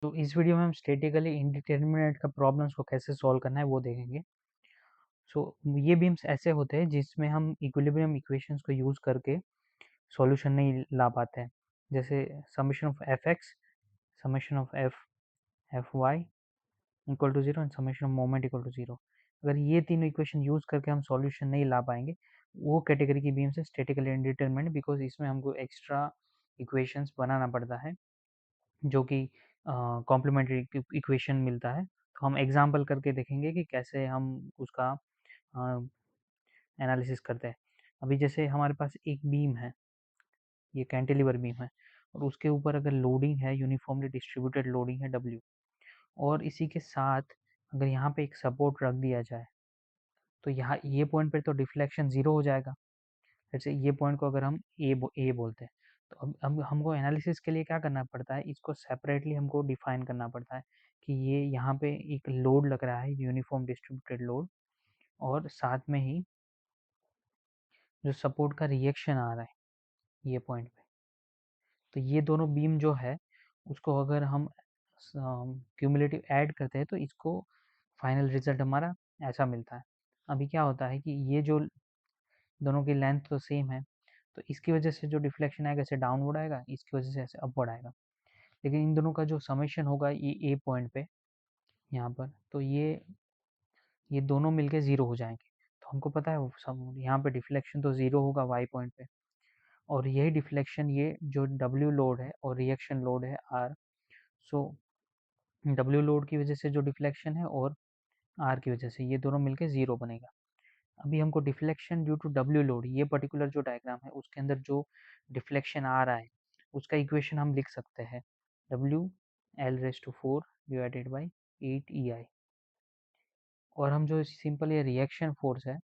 तो इस वीडियो में हम स्टैटिकली इंडिटरमिनेट का प्रॉब्लम्स को कैसे सॉल्व करना है वो देखेंगे। सो ये बीम्स ऐसे होते हैं जिसमें हम इक्विलिब्रियम इक्वेशंस को यूज़ करके सॉल्यूशन नहीं ला पाते हैं। जैसे summation of F X, summation of F Y equal to zero and summation of moment equal to zero. अगर ये तीनों इक्वेशन यूज़ करके हम सॉल्यूशन नहीं ला पाएंगे, वो कैटेगरी की बीम्स है स्टैटिकली इंडिटरमिनेट, बिकॉज इसमें हमको एक्स्ट्रा इक्वेशंस बनाना पड़ता है जो कि कॉम्प्लीमेंट्री इक्वेशन मिलता है। तो हम एग्जांपल करके देखेंगे कि कैसे हम उसका एनालिसिस करते हैं। अभी जैसे हमारे पास एक बीम है, ये कैंटिलीवर बीम है, और उसके ऊपर अगर लोडिंग है, यूनिफॉर्मली डिस्ट्रीब्यूटेड लोडिंग है डब्ल्यू, और इसी के साथ अगर यहाँ पे एक सपोर्ट रख दिया जाए, तो यहाँ ये पॉइंट पे तो डिफ्लेक्शन ज़ीरो हो जाएगा। जैसे ये पॉइंट को अगर हम ए बोलते हैं, तो अब हमको एनालिसिस के लिए क्या करना पड़ता है, इसको सेपरेटली हमको डिफाइन करना पड़ता है कि ये यहाँ पे एक लोड लग रहा है, यूनिफॉर्म डिस्ट्रीब्यूटेड लोड, और साथ में ही जो सपोर्ट का रिएक्शन आ रहा है ये पॉइंट पे। तो ये दोनों बीम जो है उसको अगर हम क्यूमुलेटिव ऐड करते हैं तो इसको फाइनल रिजल्ट हमारा ऐसा मिलता है। अभी क्या होता है कि ये जो दोनों की लेंथ तो सेम है, तो इसकी वजह से जो डिफ्लेक्शन आएगा ऐसे डाउनवर्ड आएगा, इसकी वजह से ऐसे अपवर्ड आएगा। लेकिन इन दोनों का जो समेशन होगा ये ए पॉइंट पे यहाँ पर, तो ये दोनों मिलके ज़ीरो हो जाएंगे। तो हमको पता है वो सब यहाँ पे डिफ्लेक्शन तो ज़ीरो होगा वाई पॉइंट पे, और यही डिफ्लेक्शन ये जो डब्ल्यू लोड है और रिएक्शन लोड है आर। सो डब्ल्यू लोड की वजह से जो डिफ्लेक्शन है और आर की वजह से ये दोनों मिलके ज़ीरो बनेगा। अभी हमको deflection due to W load, ये पर्टिकुलर जो डायग्राम है उसके अंदर जो डिफ्लेक्शन आ रहा है उसका इक्वेशन हम लिख सकते हैं W L raise to 4 divided by 8 E I. और हम जो सिंपल ये रिएक्शन फोर्स है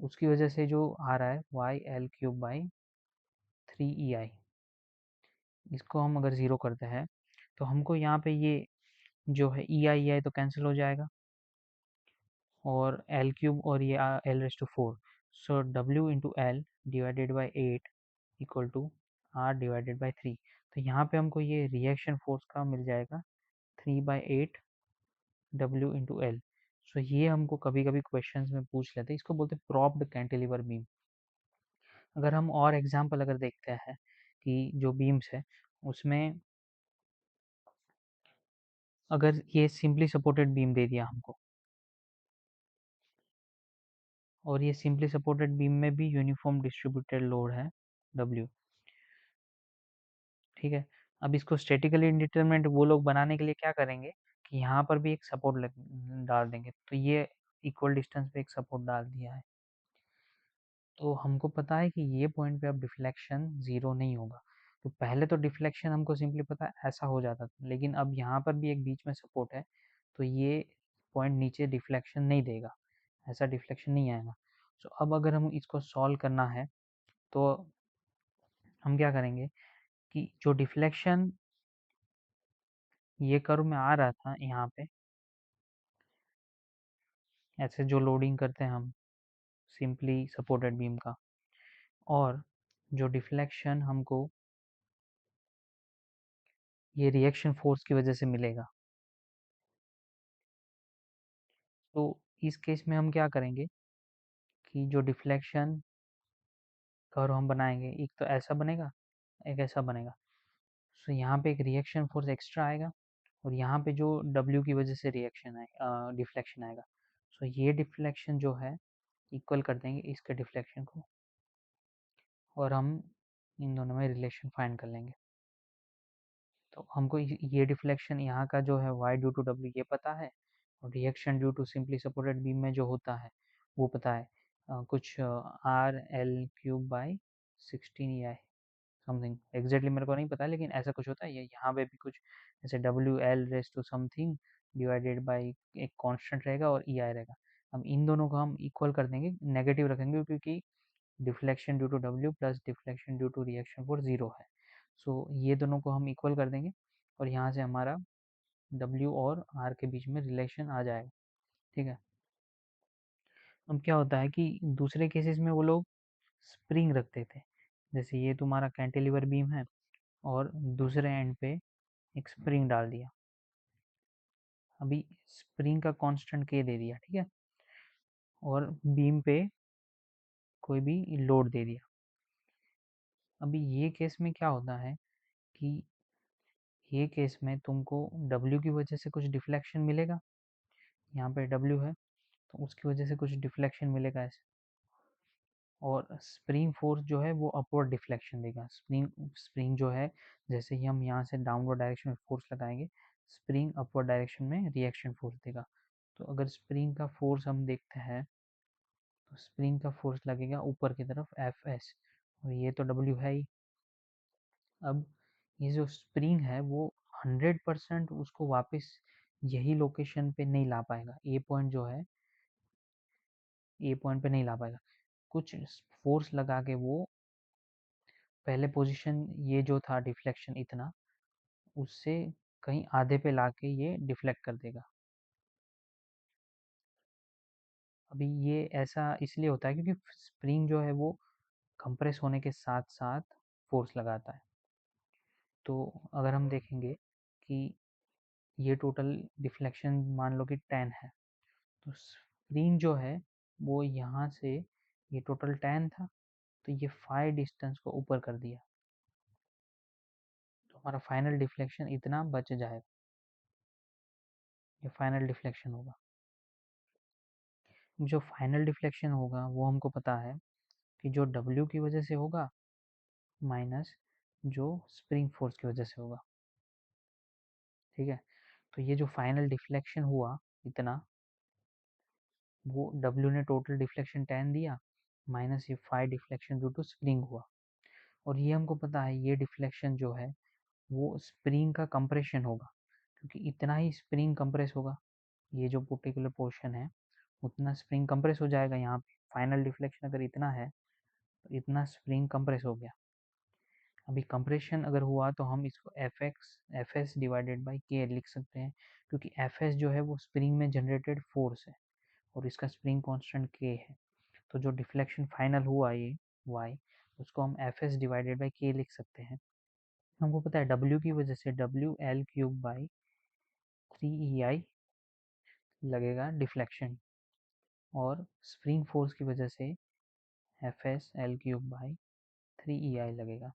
उसकी वजह से जो आ रहा है वाई एल क्यूब बाई 3 ई आई, इसको हम अगर ज़ीरो करते हैं तो हमको यहाँ पे ये जो है ई आई तो कैंसिल हो जाएगा, और एल क्यूब और ये L raise to 4, so W into L divided by 8 equal to R divided by 3। तो यहाँ पे हमको ये रिएक्शन फोर्स का मिल जाएगा 3/8 डब्ल्यू इंटू एल। सो ये हमको कभी कभी क्वेश्चंस में पूछ लेते हैं, इसको बोलते हैं प्रॉप्ड कैंटिलीवर बीम। अगर हम और एग्जांपल अगर देखते हैं कि जो बीम्स है उसमें अगर ये सिंपली सपोर्टेड बीम दे दिया हमको, और ये सिंपली सपोर्टेड बीम में भी यूनिफॉर्म डिस्ट्रीब्यूटेड लोड है डब्ल्यू, ठीक है। अब इसको स्टैटिकली इंडिटरमिनेट वो लोग बनाने के लिए क्या करेंगे कि यहाँ पर भी एक सपोर्ट डाल देंगे। तो ये इक्वल डिस्टेंस पे एक सपोर्ट डाल दिया है, तो हमको पता है कि ये पॉइंट पे अब डिफ्लेक्शन ज़ीरो नहीं होगा। तो पहले तो डिफ्लेक्शन हमको सिंपली पता है ऐसा हो जाता था, लेकिन अब यहाँ पर भी एक बीच में सपोर्ट है, तो ये पॉइंट नीचे डिफ्लेक्शन नहीं देगा, ऐसा डिफ्लेक्शन नहीं आएगा। तो अब अगर हम इसको सॉल्व करना है तो हम क्या करेंगे कि जो डिफ्लेक्शन ये कर्व में आ रहा था यहाँ पे, ऐसे जो लोडिंग करते हैं हम सिंपली सपोर्टेड बीम का, और जो डिफ्लेक्शन हमको ये रिएक्शन फोर्स की वजह से मिलेगा, तो इस केस में हम क्या करेंगे कि जो डिफ्लेक्शन कर्व हम बनाएंगे एक तो ऐसा बनेगा, एक ऐसा बनेगा। सो यहाँ पे एक रिएक्शन फोर्स एक्स्ट्रा आएगा, और यहाँ पे जो डब्ल्यू की वजह से रिएक्शन आए डिफ्लेक्शन आएगा। सो ये डिफ्लेक्शन जो है इक्वल कर देंगे इसके डिफ्लेक्शन को, और हम इन दोनों में रिलेशन फाइंड कर लेंगे। तो हमको ये डिफ्लेक्शन यहाँ का जो है y ड्यू टू w ये पता है, और reaction due to simply supported beam में जो होता है वो पता है, कुछ R L cube by 16 EI something, exactly मेरे को नहीं पता लेकिन ऐसा कुछ होता है। ये यहाँ पे भी कुछ ऐसे W L raise to something divided by एक कांस्टेंट रहेगा और ई आई रहेगा। अब इन दोनों को हम इक्वल कर देंगे, नेगेटिव रखेंगे, क्योंकि deflection due to W plus deflection due to reaction force zero है। सो ये दोनों को हम इक्वल कर देंगे, और यहाँ से हमारा डब्ल्यू और आर के बीच में रिलेशन आ जाएगा, ठीक है। अब क्या होता है कि दूसरे केसेस में वो लोग स्प्रिंग रखते थे, जैसे ये तुम्हारा कैंटिलीवर बीम है और दूसरे एंड पे एक स्प्रिंग डाल दिया, अभी स्प्रिंग का कांस्टेंट के दे दिया, ठीक है, और बीम पे कोई भी लोड दे दिया। अभी ये केस में क्या होता है कि ये केस में तुमको W की वजह से कुछ डिफ्लेक्शन मिलेगा, यहाँ पे W है तो उसकी वजह से कुछ डिफ्लेक्शन मिलेगा ऐसे, और स्प्रिंग फोर्स जो है वो अपवर्ड डिफ्लेक्शन देगा। स्प्रिंग स्प्रिंग जो है, जैसे ही हम यहाँ से डाउनवर्ड डायरेक्शन में फोर्स लगाएंगे, स्प्रिंग अपवर्ड डायरेक्शन में रिएक्शन फोर्स देगा। तो अगर स्प्रिंग का फोर्स हम देखते हैं तो स्प्रिंग का फोर्स लगेगा ऊपर की तरफ Fs, और ये तो W है ही। अब ये जो स्प्रिंग है वो 100% उसको वापस यही लोकेशन पे नहीं ला पाएगा, ए पॉइंट जो है, ए पॉइंट पे नहीं ला पाएगा। कुछ फोर्स लगा के वो पहले पोजीशन ये जो था डिफ्लेक्शन इतना, उससे कहीं आधे पे लाके ये डिफ्लेक्ट कर देगा। अभी ये ऐसा इसलिए होता है क्योंकि स्प्रिंग जो है वो कंप्रेस होने के साथ साथ फोर्स लगाता है। तो अगर हम देखेंगे कि ये टोटल डिफ्लेक्शन मान लो कि 10 है, तो स्प्रिंग जो है वो यहाँ से, ये टोटल 10 था तो ये 5 डिस्टेंस को ऊपर कर दिया, तो हमारा फाइनल डिफ्लेक्शन इतना बच जाएगा। ये फाइनल डिफ्लेक्शन होगा। जो फाइनल डिफ्लेक्शन होगा वो हमको पता है कि जो W की वजह से होगा माइनस जो स्प्रिंग फोर्स की वजह से होगा, ठीक है। तो ये जो फाइनल डिफ्लेक्शन हुआ इतना, वो W ने टोटल डिफ्लेक्शन 10 दिया, माइनस ये 5 डिफ्लेक्शन ड्यू टू स्प्रिंग हुआ। और ये हमको पता है ये डिफ्लेक्शन जो है वो स्प्रिंग का कंप्रेशन होगा, क्योंकि इतना ही स्प्रिंग कंप्रेस होगा, ये जो पर्टिकुलर पोर्शन है उतना स्प्रिंग कंप्रेस हो जाएगा। यहाँ पे फाइनल डिफ्लेक्शन अगर इतना है तो इतना स्प्रिंग कंप्रेस हो गया। अभी कंप्रेशन अगर हुआ तो हम इसको एफ एस डिवाइडेड बाई के लिख सकते हैं, क्योंकि एफ एस जो है वो स्प्रिंग में जनरेटेड फोर्स है और इसका स्प्रिंग कांस्टेंट के है। तो जो डिफ्लेक्शन फाइनल हुआ ये वाई, उसको हम एफ एस डिवाइडेड बाई के लिख सकते हैं। हमको पता है डब्ल्यू की वजह से W L cube by 3 EI लगेगा डिफ्लेक्शन, और स्प्रिंग फोर्स की वजह से F S L cube by 3 EI लगेगा,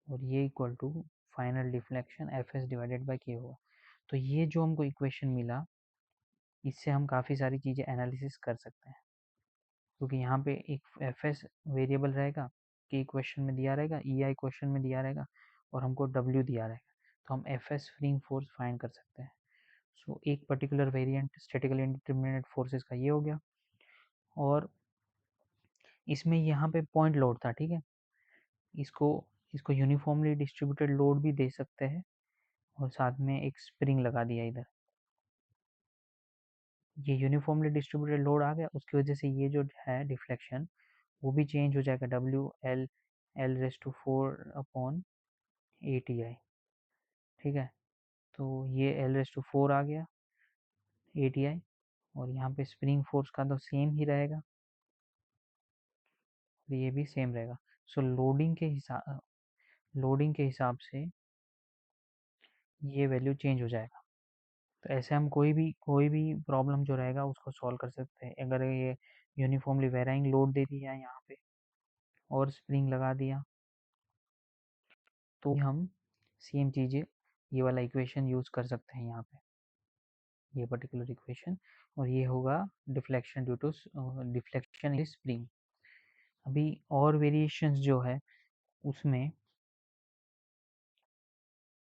और ये equal to final deflection F S divided by K होगा। तो ये जो हमको इक्वेशन मिला, इससे हम काफ़ी सारी चीज़ें एनालिसिस कर सकते हैं, क्योंकि यहाँ पे एक एफ एस वेरिएबल रहेगा, के इक्वेशन में दिया रहेगा, ई आई क्वेश्चन में दिया रहेगा, और हमको डब्ल्यू दिया रहेगा, तो हम F S spring force find कर सकते हैं। सो एक particular variant statically indeterminate forces का ये हो गया। और इसमें यहाँ पे पॉइंट लोड था, ठीक है। इसको इसको यूनिफॉर्मली डिस्ट्रीब्यूटेड लोड भी दे सकते हैं, और साथ में एक स्प्रिंग लगा दिया इधर। ये यूनिफॉर्मली डिस्ट्रीब्यूटेड लोड आ गया, उसकी वजह से ये जो है डिफ्लेक्शन वो भी चेंज हो जाएगा, W L L raise to 4/8 EI, ठीक है। तो ये एल रेस टू 4 आ गया 8 EI, और यहाँ पे स्प्रिंग फोर्स का तो सेम ही रहेगा, और ये भी सेम रहेगा। सो लोडिंग के हिसाब से ये वैल्यू चेंज हो जाएगा। तो ऐसे हम कोई भी प्रॉब्लम जो रहेगा उसको सॉल्व कर सकते हैं। अगर ये यूनिफॉर्मली वेराइंग लोड दे दिया है यहाँ पे और स्प्रिंग लगा दिया, तो हम सेम चीज़ें, ये वाला इक्वेशन यूज कर सकते हैं यहाँ पे, ये पर्टिकुलर इक्वेशन, और ये होगा deflection due to deflection in spring. अभी और वेरिएशंस जो है उसमें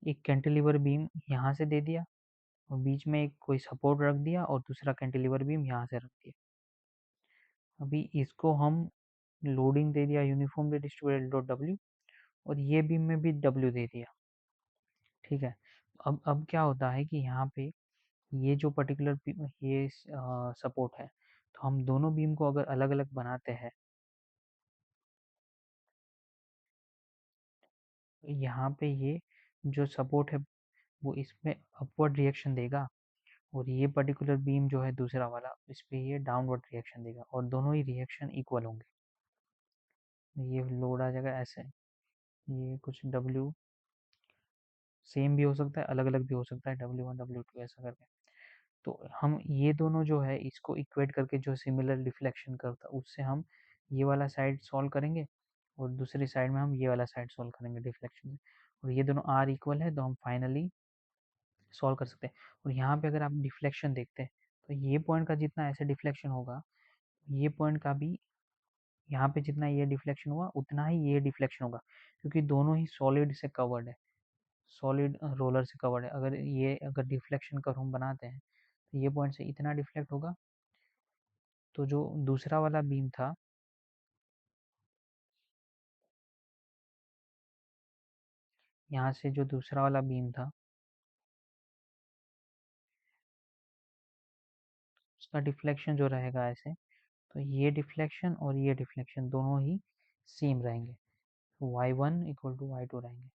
एक कैंटिलीवर बीम यहाँ से दे दिया, और बीच में एक कोई सपोर्ट रख दिया, और दूसरा कैंटिलीवर बीम यहाँ से रख दिया। अभी इसको हम लोडिंग दे दिया यूनिफॉर्मली डिस्ट्रीब्यूटेड लोड डब्ल्यू, और ये बीम में भी डब्ल्यू दे दिया, ठीक है। अब क्या होता है कि यहाँ पे ये जो पर्टिकुलर ये सपोर्ट है, तो हम दोनों बीम को अगर अलग अलग बनाते हैं, तो यहाँ पे ये जो सपोर्ट है वो इसमें अपवर्ड रिएक्शन देगा, और ये पर्टिकुलर बीम जो है दूसरा वाला, इस पे ये डाउनवर्ड रिएक्शन देगा, और दोनों ही रिएक्शन इक्वल होंगे। ये लोड आ जाएगा ऐसे, ये कुछ डब्ल्यू सेम भी हो सकता है, अलग अलग भी हो सकता है, W1 W2 ऐसा करके। तो हम ये दोनों जो है इसको इक्वेट करके जो सिमिलर डिफ्लेक्शन करता उससे हम ये वाला साइड सॉल्व करेंगे, और दूसरी साइड में हम ये वाला साइड सॉल्व करेंगे डिफ्लेक्शन से, और ये दोनों आर इक्वल है तो हम फाइनली सॉल्व कर सकते हैं। और यहाँ पे अगर आप डिफ्लेक्शन देखते हैं तो ये पॉइंट का जितना ऐसे डिफ्लेक्शन होगा, ये पॉइंट का भी यहाँ पे जितना ये डिफ्लेक्शन हुआ उतना ही ये डिफ्लेक्शन होगा, क्योंकि दोनों ही सॉलिड से कवर्ड है, सॉलिड रोलर से कवर्ड है। अगर डिफ्लेक्शन कर्व हम बनाते हैं तो ये पॉइंट से इतना डिफ्लेक्ट होगा, तो जो दूसरा वाला बीम था, यहाँ से जो दूसरा वाला बीम था उसका डिफ्लेक्शन जो रहेगा ऐसे, तो ये डिफ्लेक्शन और ये डिफ्लेक्शन दोनों ही सेम रहेंगे, y1 इक्वल टू y2 रहेंगे,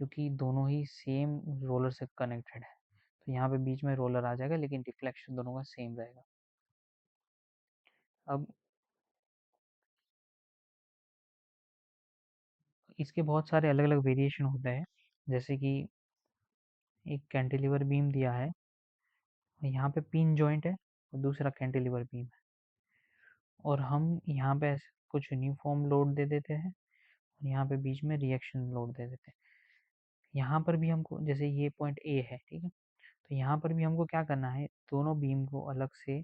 क्योंकि दोनों ही सेम रोलर से कनेक्टेड है। तो यहाँ पे बीच में रोलर आ जाएगा लेकिन डिफ्लेक्शन दोनों का सेम रहेगा। अब इसके बहुत सारे अलग अलग वेरिएशन होते हैं, जैसे कि एक कैंटिलीवर बीम दिया है, यहाँ पे पिन जॉइंट है और दूसरा कैंटिलीवर बीम है, और हम यहाँ पे ऐसे कुछ यूनिफॉर्म लोड दे देते हैं और यहाँ पे बीच में रिएक्शन लोड दे देते हैं। यहाँ पर भी हमको, जैसे ये पॉइंट ए है, ठीक है, तो यहाँ पर भी हमको क्या करना है, दोनों बीम को अलग से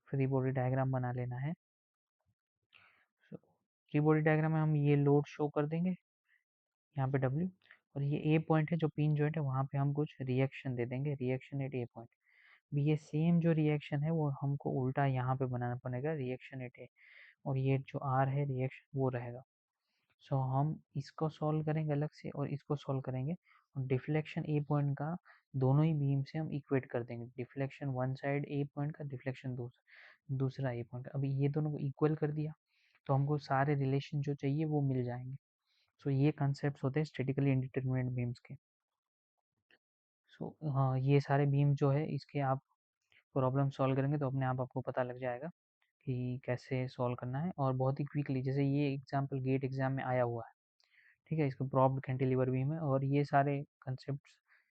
फ्री बॉडी डायग्राम बना लेना है। फ्री बॉडी डायग्राम में हम ये लोड शो कर देंगे, यहाँ पे डब्ल्यू, और ये ए पॉइंट है जो पिन जॉइंट है, वहाँ पे हम कुछ रिएक्शन दे देंगे, रिएक्शन एट ए पॉइंट। भी ये सेम जो रिएक्शन है वो हमको उल्टा यहाँ पे बनाना पड़ेगा, रिएक्शन एट ए, और ये जो आर है रिएक्शन वो रहेगा। सो हम इसको सॉल्व करेंगे अलग से और इसको सॉल्व करेंगे, और डिफ्लेक्शन ए पॉइंट का दोनों ही बीम से हम इक्वेट कर देंगे, डिफ्लेक्शन वन साइड ए पॉइंट का, डिफ्लेक्शन दूसरा ए पॉइंट का। अभी ये दोनों को इक्वल कर दिया तो हमको सारे रिलेशन जो चाहिए वो मिल जाएंगे। सो ये कंसेप्ट होते हैं स्टेटिकली इंडिटरमिनेट बीम्स के। सो हाँ, ये सारे बीम जो है इसके आप प्रॉब्लम सॉल्व करेंगे तो अपने आप आपको पता लग जाएगा कि कैसे सॉल्व करना है, और बहुत ही क्विकली, जैसे ये एग्जाम्पल गेट एग्जाम में आया हुआ है, ठीक है, इसको प्रॉप्ड कैंटिलीवर बीम है, और ये सारे कंसेप्ट